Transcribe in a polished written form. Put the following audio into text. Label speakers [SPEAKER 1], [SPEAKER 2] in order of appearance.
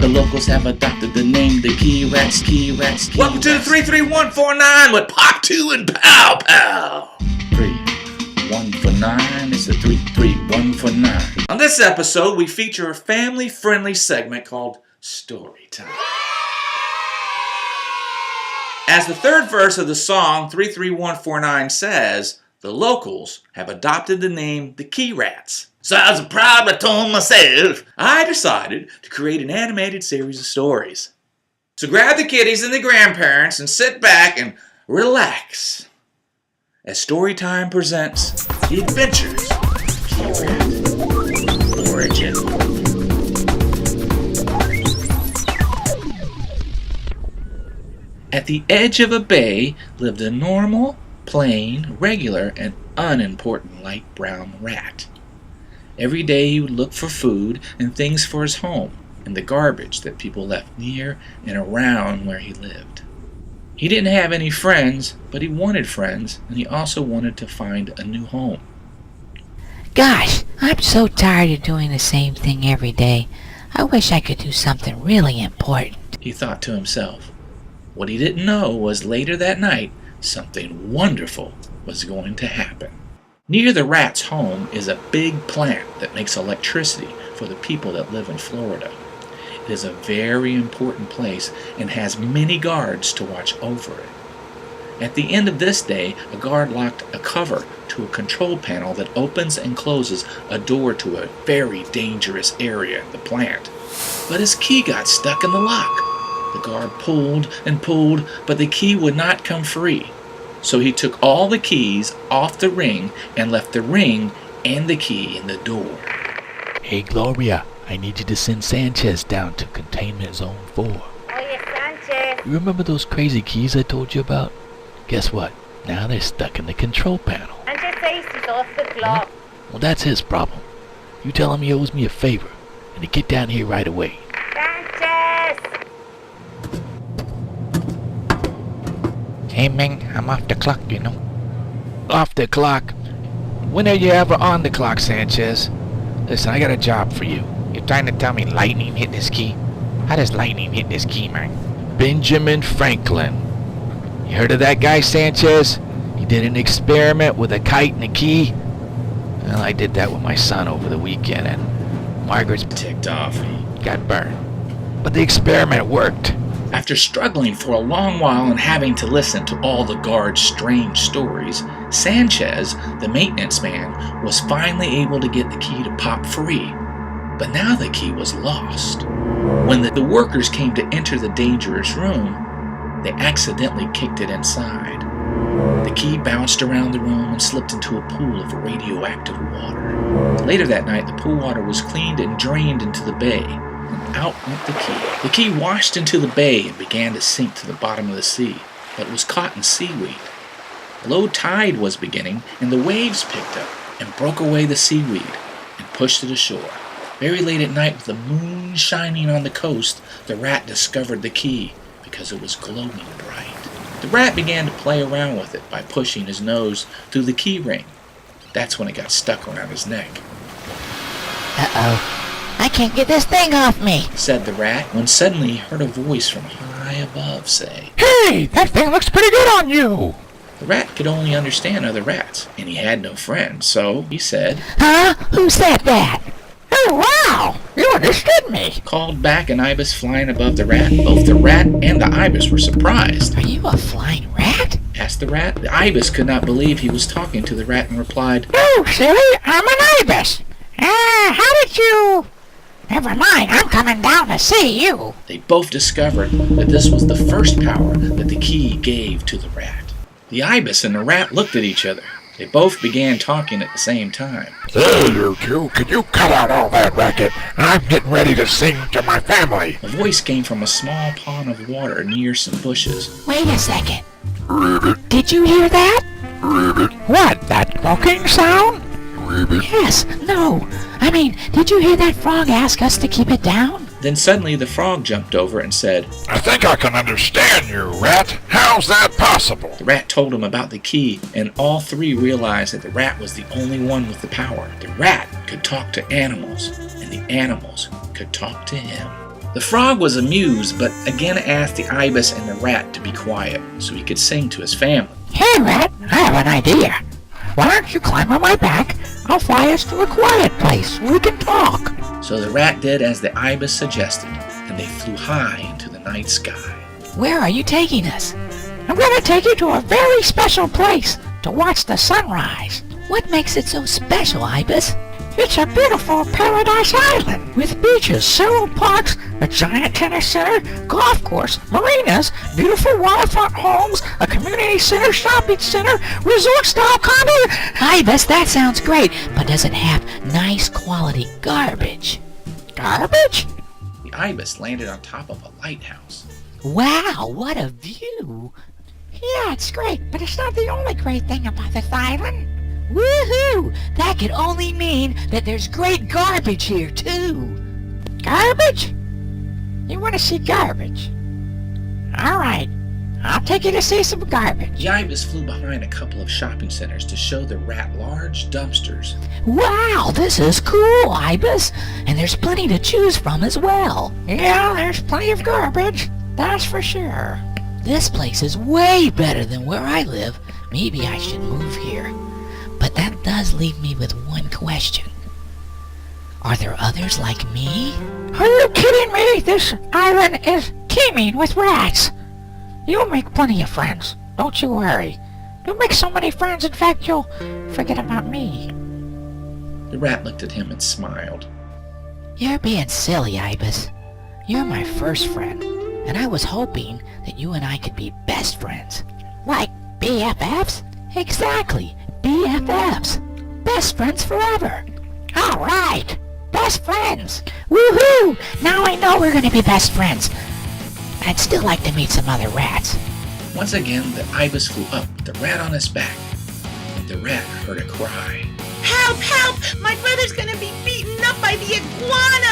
[SPEAKER 1] The locals have adopted the name the Key Rats, Key Rats, Key
[SPEAKER 2] Welcome to the 33149 with Pop 2 and Pow Pow.
[SPEAKER 1] 3, 1 for 9. It's a 3, 3, 1 for 9.
[SPEAKER 2] On this episode, we feature a family-friendly segment called Story Time. As the third verse of the song 33149 says, the locals have adopted the name the Key Rats. So I was proudly told myself, I decided to create an animated series of stories. So grab the kiddies and the grandparents and sit back and relax as Storytime presents The Adventures of Key Rat Origin. At the edge of a bay lived a normal, plain, regular, and unimportant light brown rat. Every day he would look for food and things for his home and the garbage that people left near and around where he lived. He didn't have any friends, but he wanted friends, and he also wanted to find a new home.
[SPEAKER 3] Gosh, I'm so tired of doing the same thing every day. I wish I could do something really important,
[SPEAKER 1] He thought to himself. What he didn't know was later that night, something wonderful was going to happen. Near the rat's home is a big plant that makes electricity for the people that live in Florida. It is a very important place and has many guards to watch over it. At the end of this day, a guard locked a cover to a control panel that opens and closes a door to a very dangerous area in the plant. But his key got stuck in the lock. The guard pulled and pulled, but the key would not come free. So he took all the keys off the ring and left the ring and the key in the door.
[SPEAKER 4] Hey, Gloria, I need you to send Sanchez down to Containment Zone 4.
[SPEAKER 5] Oh, yes, Sanchez.
[SPEAKER 4] You remember those crazy keys I told you about? Guess what? Now they're stuck in the control panel.
[SPEAKER 5] Sanchez says he's off the clock.
[SPEAKER 4] Well, that's his problem. You tell him he owes me a favor, and to get down here right away.
[SPEAKER 5] Sanchez!
[SPEAKER 4] Hey, Ming, I'm off the clock, you know. Off the clock? When are you ever on the clock, Sanchez? Listen, I got a job for you. You're trying to tell me lightning hit this key? How does lightning hit this key, man? Benjamin Franklin. You heard of that guy, Sanchez? He did an experiment with a kite and a key. Well, I did that with my son over the weekend, and Margaret's
[SPEAKER 1] Ticked off, he
[SPEAKER 4] got burned. But the experiment worked.
[SPEAKER 1] After struggling for a long while and having to listen to all the guards' strange stories, Sanchez, the maintenance man, was finally able to get the key to pop free. But now the key was lost. When the workers came to enter the dangerous room, they accidentally kicked it inside. The key bounced around the room and slipped into a pool of radioactive water. Later that night, the pool water was cleaned and drained into the bay. Out went the key. The key washed into the bay and began to sink to the bottom of the sea, but was caught in seaweed. Low tide was beginning, and the waves picked up and broke away the seaweed and pushed it ashore. Very late at night, with the moon shining on the coast, the rat discovered the key because it was glowing bright. The rat began to play around with it by pushing his nose through the key ring. That's when it got stuck around his neck.
[SPEAKER 3] Uh-oh. I can't get this thing off me,
[SPEAKER 1] Said the rat, when suddenly he heard a voice from high above say,
[SPEAKER 4] Hey, that thing looks pretty good on you.
[SPEAKER 1] The rat could only understand other rats, and he had no friends, so he said,
[SPEAKER 3] Huh? Who said that? Oh, wow! You understood me.
[SPEAKER 1] called back an ibis flying above the rat. Both the rat and the ibis were surprised.
[SPEAKER 3] Are you a flying rat?
[SPEAKER 1] Asked the rat. The ibis could not believe he was talking to the rat and replied,
[SPEAKER 3] No, silly, I'm an ibis. How did you... Never mind, I'm coming down to see you.
[SPEAKER 1] They both discovered that this was the first power that the key gave to the rat. The ibis and the rat looked at each other. They both began talking at the same time.
[SPEAKER 6] Hey, you two, can you cut out all that racket? I'm getting ready to sing to my family.
[SPEAKER 1] A voice came from a small pond of water near some bushes.
[SPEAKER 3] Wait a second.
[SPEAKER 6] Ribbit,
[SPEAKER 3] Did you hear that?
[SPEAKER 6] ribbit,
[SPEAKER 4] What, that croaking sound?
[SPEAKER 6] ribbit.
[SPEAKER 3] Yes, no. I mean, did you hear that frog ask us to keep it down?
[SPEAKER 1] Then suddenly the frog jumped over and said,
[SPEAKER 6] I think I can understand you, rat. How's that possible?
[SPEAKER 1] The rat told him about the key, and all three realized that the rat was the only one with the power. The rat could talk to animals, and the animals could talk to him. The frog was amused, but again asked the ibis and the rat to be quiet so he could sing to his family.
[SPEAKER 3] Hey, Rat, I have an idea. Why don't you climb on my back? I'll fly us to a quiet place where we can talk.
[SPEAKER 1] So the rat did as the ibis suggested, and they flew high into the night sky.
[SPEAKER 3] Where are you taking us? I'm going to take you to a very special place to watch the sunrise. What makes it so special, Ibis? It's a beautiful paradise island with beaches, several parks, a giant tennis center, golf course, marinas, beautiful waterfront homes, a community center, shopping center, resort-style condo. Ibis, that sounds great, but does it have nice quality garbage? Garbage?
[SPEAKER 1] The ibis landed on top of a lighthouse.
[SPEAKER 3] Wow, what a view! Yeah, it's great, but it's not the only great thing about this island. Woohoo! That could only mean that there's great garbage here, too. Garbage? You want to see garbage? Alright, I'll take you to see some garbage.
[SPEAKER 1] The ibis flew behind a couple of shopping centers to show the rat large dumpsters.
[SPEAKER 3] Wow, this is cool, Ibis. And there's plenty to choose from as well. Yeah, there's plenty of garbage, that's for sure. This place is way better than where I live. Maybe I should move here. But that does leave me with one question. Are there others like me? Are you kidding me? This island is teeming with rats. You'll make plenty of friends. Don't you worry. You'll make so many friends, in fact, you'll forget about me.
[SPEAKER 1] The rat looked at him and smiled.
[SPEAKER 3] You're being silly, Ibis. You're my first friend, and I was hoping that you and I could be best friends. Like BFFs? Exactly, BFFs. Best friends forever. All right, best friends. Woohoo! Now I know we're gonna be best friends. I'd still like to meet some other rats.
[SPEAKER 1] Once again, the ibis flew up with the rat on his back, and the rat heard a cry.
[SPEAKER 7] Help! Help! My brother's gonna be beaten up by the iguana!